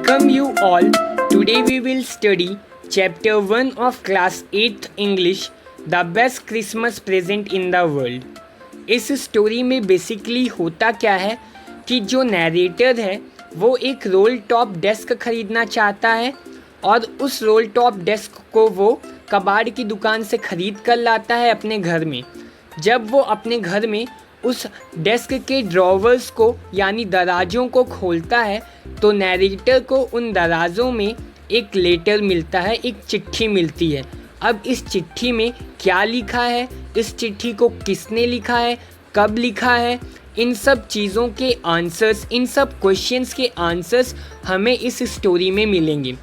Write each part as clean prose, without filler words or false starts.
Welcome you all. Today we will study chapter 1 of class 8th English, The Best Christmas Present in the World. इस story में basically होता क्या है कि जो नैरेटर है वो एक रोल टॉप डेस्क ख़रीदना चाहता है और उस रोल टॉप डेस्क को वो कबाड़ की दुकान से ख़रीद कर लाता है अपने घर में। जब वो अपने घर में उस डेस्क के ड्रॉवर्स को यानी दराजों को खोलता है तो नैरेटर को उन दराजों में एक लेटर मिलता है, एक चिट्ठी मिलती है। अब इस चिट्ठी में क्या लिखा है, इस चिट्ठी को किसने लिखा है, कब लिखा है, इन सब चीज़ों के आंसर्स, इन सब क्वेश्चंस के आंसर्स हमें इस स्टोरी में मिलेंगे।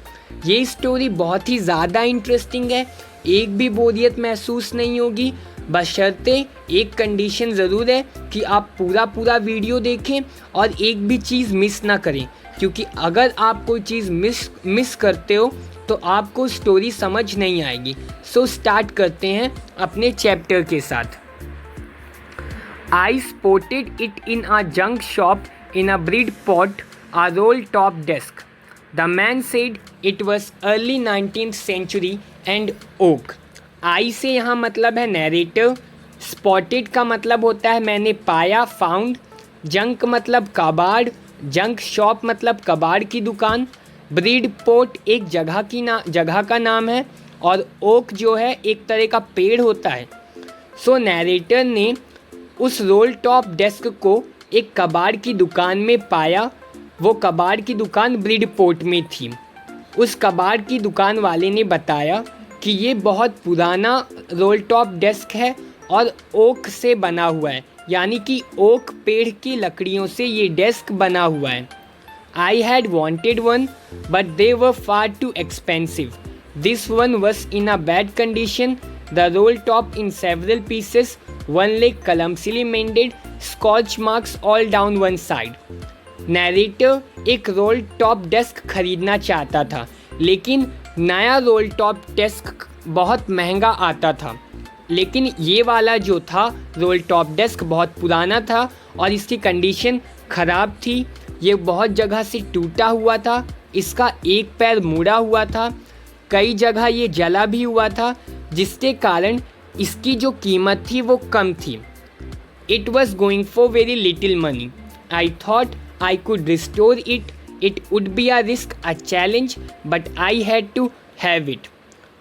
ये स्टोरी बहुत ही ज़्यादा इंटरेस्टिंग है, एक भी बोरियत महसूस नहीं होगी, बशर्ते एक कंडीशन ज़रूर है कि आप पूरा वीडियो देखें और एक भी चीज़ मिस ना करें, क्योंकि अगर आप कोई चीज़ मिस करते हो तो आपको स्टोरी समझ नहीं आएगी। सो स्टार्ट करते हैं अपने चैप्टर के साथ। I spotted it in a junk shop in a Bridport, a roll top desk. The man said it was early 19th century and oak. I say यहाँ मतलब है नैरेटर, स्पॉटेड का मतलब होता है मैंने पाया, फाउंड, जंक मतलब कबाड़, जंक शॉप मतलब कबाड़ की दुकान, ब्रीड पोट एक जगह का नाम है और ओक जो है एक तरह का पेड़ होता है। सो नैरेटर ने उस रोल टॉप डेस्क को एक कबाड़ की दुकान में पाया। वो कबाड़ की दुकान ब्रीड पोट में थी। उस कबाड़ की दुकान वाले ने बताया कि ये बहुत पुराना रोल टॉप डेस्क है और ओक से बना हुआ है, यानी कि ओक पेड़ की लकड़ियों से ये डेस्क बना हुआ है। I had wanted one but they were far too expensive. This one was in a bad condition, the roll top in several pieces, one leg clumsily mended, Scotch marks all down one side. Narrator एक roll top desk खरीदना चाहता था, लेकिन नया role top desk बहुत महंगा आता था। लेकिन ये वाला जो था रोल टॉप डेस्क बहुत पुराना था और इसकी कंडीशन ख़राब थी। ये बहुत जगह से टूटा हुआ था, इसका एक पैर मुड़ा हुआ था, कई जगह ये जला भी हुआ था, जिसके कारण इसकी जो कीमत थी वो कम थी। It was going for very little money. I thought I could restore it. It would be a risk, a challenge, but I had to have it.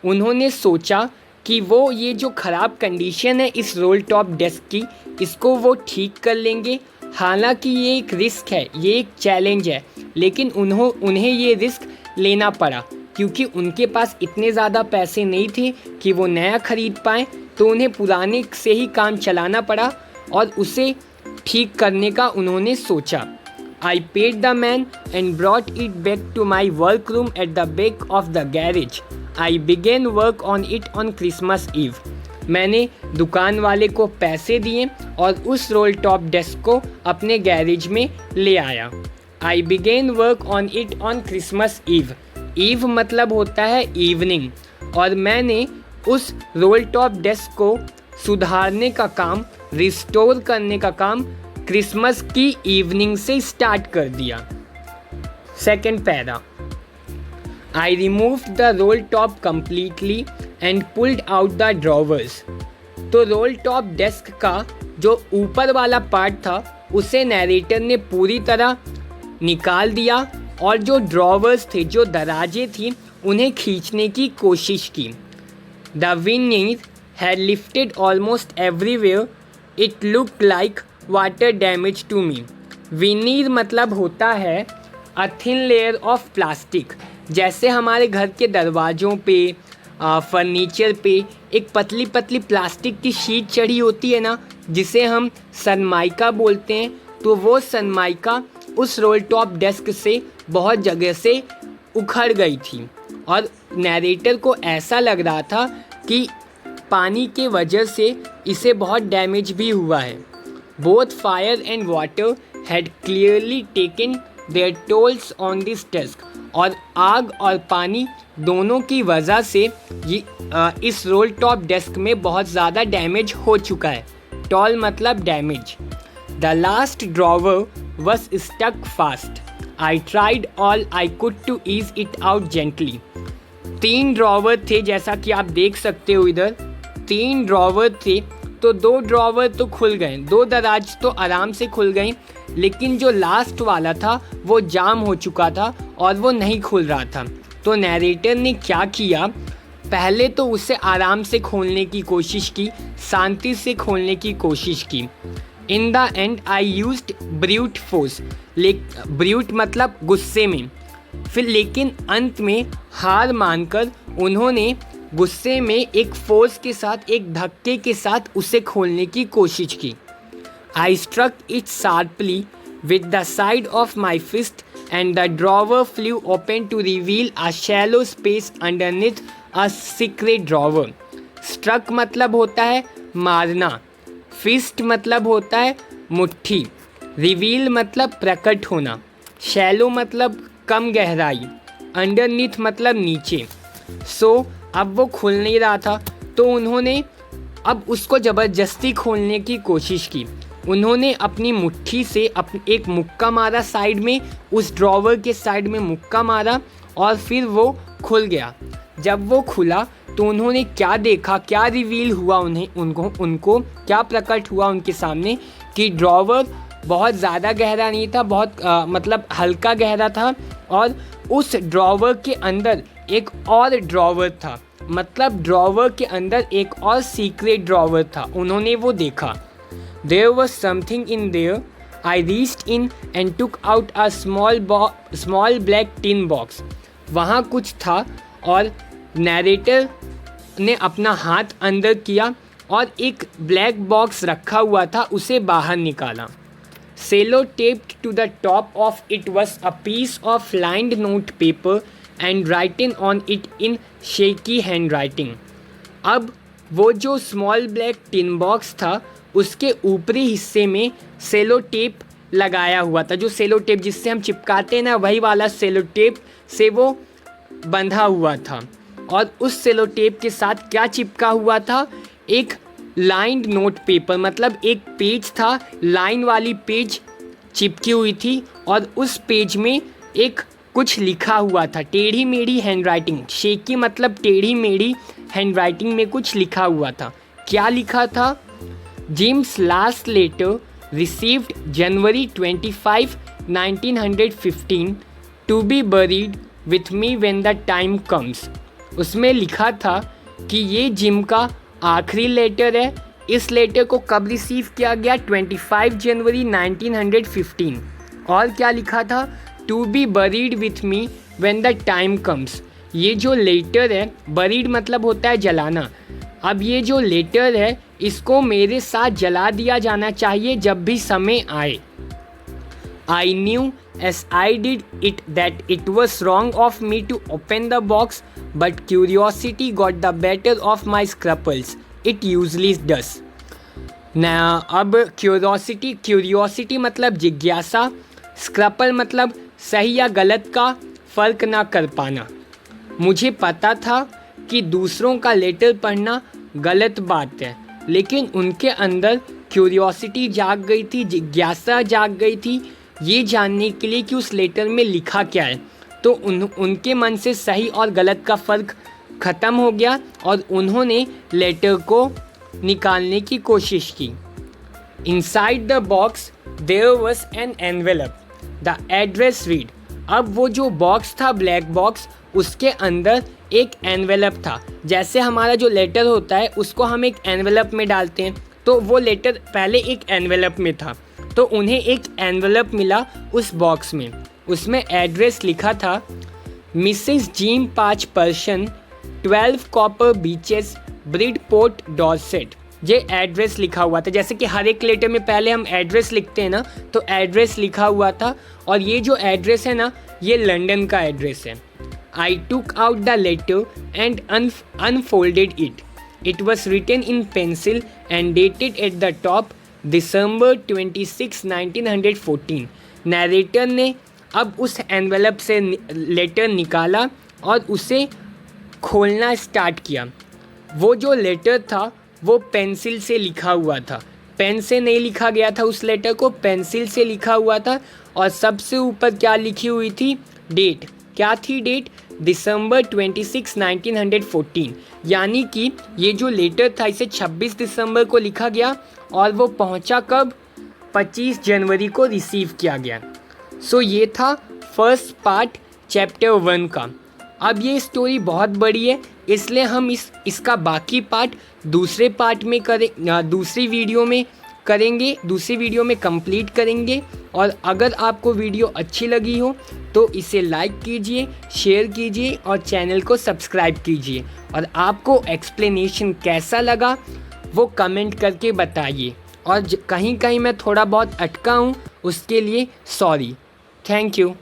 उन्होंने सोचा कि वो ये जो ख़राब कंडीशन है इस रोल टॉप डेस्क की, इसको वो ठीक कर लेंगे। हालांकि ये एक रिस्क है, ये एक चैलेंज है, लेकिन उन्हें ये रिस्क लेना पड़ा क्योंकि उनके पास इतने ज़्यादा पैसे नहीं थे कि वो नया ख़रीद पाएँ, तो उन्हें पुराने से ही काम चलाना पड़ा और उसे ठीक करने का उन्होंने सोचा। I paid the man and brought it back to my workroom at the back of the garage. I began work on it on Christmas Eve. मैंने दुकान वाले को पैसे दिए और उस रोल टॉप डेस्क को अपने गैरेज में ले आया। I began work on it on Christmas Eve. Eve मतलब होता है इवनिंग, और मैंने उस रोल टॉप डेस्क को सुधारने का काम, रिस्टोर करने का काम क्रिसमस की इवनिंग से स्टार्ट कर दिया। Second para. I removed the roll top completely and pulled out the drawers. तो रोल टॉप डेस्क का जो ऊपर वाला पार्ट था उसे नैरेटर ने पूरी तरह निकाल दिया और जो ड्रॉवर्स थे, जो दराजे थी, उन्हें खींचने की कोशिश की। The veneer had lifted almost everywhere, it looked like water damage to me. Veneer मतलब होता है a thin layer of plastic. जैसे हमारे घर के दरवाज़ों पे, फर्नीचर पे एक पतली प्लास्टिक की शीट चढ़ी होती है ना, जिसे हम सनमाइका बोलते हैं, तो वो सनमाइका उस रोल टॉप डेस्क से बहुत जगह से उखड़ गई थी और नैरेटर को ऐसा लग रहा था कि पानी के वजह से इसे बहुत डैमेज भी हुआ है। Both fire and water had clearly taken their tolls on this desk. और आग और पानी दोनों की वजह से इस रोल टॉप डेस्क में बहुत ज़्यादा डैमेज हो चुका है। टॉल मतलब damage. The last drawer was stuck fast. I tried all I could to ease it out gently. 3 drawer थे, जैसा कि आप देख सकते हो इधर 3 ड्रॉवर थे, तो 2 ड्रॉवर तो खुल गए, 2 दराज तो आराम से खुल गई, लेकिन जो लास्ट वाला था वो जाम हो चुका था और वो नहीं खुल रहा था। तो नैरेटर ने क्या किया, पहले तो उसे आराम से खोलने की कोशिश की, शांति से खोलने की कोशिश की। In the and I used brute force, brute मतलब गुस्से में। फिर लेकिन अंत में हार मानकर उन्होंने गुस्से में एक फोर्स के साथ, एक धक्के के साथ उसे खोलने की कोशिश की। I struck it sharply with the side of my fist and the drawer flew open to reveal a shallow space underneath a secret drawer. Struck मतलब होता है मारना, फिस्ट मतलब होता है मुट्ठी, रिवील मतलब प्रकट होना, शैलो मतलब कम गहराई, अंडरनीथ मतलब नीचे। सो अब वो खुल नहीं रहा था, तो उन्होंने अब उसको ज़बरदस्ती खोलने की कोशिश की। उन्होंने अपनी मुट्ठी से एक मुक्का मारा साइड में, उस ड्रॉवर के साइड में मुक्का मारा और फिर वो खुल गया। जब वो खुला तो उन्होंने क्या देखा, क्या रिवील हुआ उनको क्या प्रकट हुआ उनके सामने कि ड्रॉवर बहुत ज़्यादा गहरा नहीं था, बहुत मतलब हल्का गहरा था, और उस ड्रॉवर के अंदर एक और ड्रॉवर था, मतलब ड्रॉवर के अंदर एक और सीक्रेट ड्रॉवर था। उन्होंने वो देखा। There was something in there, I reached in and took out a small black tin box. वहाँ कुछ था और नैरेटर ने अपना हाथ अंदर किया और एक ब्लैक बॉक्स रखा हुआ था, उसे बाहर निकाला। Sellotaped to the top of it was a piece of lined note paper and writing on it in shaky handwriting. अब वो जो स्मॉल ब्लैक टिन बॉक्स था उसके ऊपरी हिस्से में सेलो टेप लगाया हुआ था, जो सेलो टेप जिससे हम चिपकाते हैं ना, वही वाला सेलो टेप से वो बंधा हुआ था। और उस सेलो टेप के साथ क्या चिपका हुआ था, एक लाइन्ड नोट पेपर, मतलब एक पेज था, लाइन वाली पेज चिपकी हुई थी और उस पेज में एक कुछ लिखा हुआ था, टेढ़ी मेढ़ी हैंड राइटिंग, शेकी मतलब टेढ़ी मेढ़ी हैंड राइटिंग में कुछ लिखा हुआ था। क्या लिखा था, Jim's last letter received January 25, 1915 to be buried with me when the time comes. उसमें लिखा था कि ये जिम का आखिरी लेटर है। इस लेटर को कब रिसीव किया गया, 25 जनवरी 1915। और क्या लिखा था, to be buried with me when the time comes. ये जो लेटर है, बरीड मतलब होता है जलाना, अब ये जो लेटर है इसको मेरे साथ जला दिया जाना चाहिए जब भी समय आए। I knew as I did it that it was wrong of me to open the box, but curiosity got the better of my scruples. It usually does. ना अब क्यूरियोसिटी मतलब जिज्ञासा, स्क्रपल मतलब सही या गलत का फ़र्क ना कर पाना। मुझे पता था कि दूसरों का लेटर पढ़ना गलत बात है, लेकिन उनके अंदर क्यूरियोसिटी जाग गई थी, जिज्ञासा जाग गई थी ये जानने के लिए कि उस लेटर में लिखा क्या है। तो उनके मन से सही और गलत का फ़र्क ख़त्म हो गया और उन्होंने लेटर को निकालने की कोशिश की। Inside the box there was an envelope, the address read. अब वो जो बॉक्स था, ब्लैक बॉक्स, उसके अंदर एक एनवेलप था। जैसे हमारा जो लेटर होता है उसको हम एक एनवेलप में डालते हैं, तो वो लेटर पहले एक एनवेलप में था, तो उन्हें एक एनवेलप मिला उस बॉक्स में। उसमें एड्रेस लिखा था, Mrs gym 5 person 12 copper beaches Bridport Dorset. ये एड्रेस लिखा हुआ था, जैसे कि हर एक लेटर में पहले हम एड्रेस लिखते हैं ना, तो एड्रेस लिखा हुआ था। और ये जो एड्रेस है ना, ये लंदन का एड्रेस है। I took out the letter and unfolded it. It was written in pencil and dated at the top December 26, 1914। Narrator ने अब उस एनवेलप से लेटर निकाला और उसे खोलना स्टार्ट किया। वो जो लेटर था वो पेंसिल से लिखा हुआ था। पेन से नहीं लिखा गया था, उस लेटर को पेंसिल से लिखा हुआ था। और सबसे ऊपर क्या लिखी हुई थी? डेट। क्या थी डेट? दिसंबर 26, 1914। यानी कि ये जो लेटर था इसे 26 दिसंबर को लिखा गया और वो पहुंचा कब? 25 जनवरी को रिसीव किया गया। सो ये था फर्स्ट पार्ट चैप्टर 1 का। अब ये स्टोरी बहुत बड़ी है, इसलिए हम इसका बाकी पार्ट दूसरे पार्ट में दूसरी वीडियो में करेंगे, दूसरी वीडियो में कंप्लीट करेंगे। और अगर आपको वीडियो अच्छी लगी हो तो इसे लाइक कीजिए, शेयर कीजिए और चैनल को सब्सक्राइब कीजिए। और आपको एक्सप्लेनेशन कैसा लगा वो कमेंट करके बताइए। और कहीं कहीं मैं थोड़ा बहुत अटका हूँ, उसके लिए सॉरी। Thank you.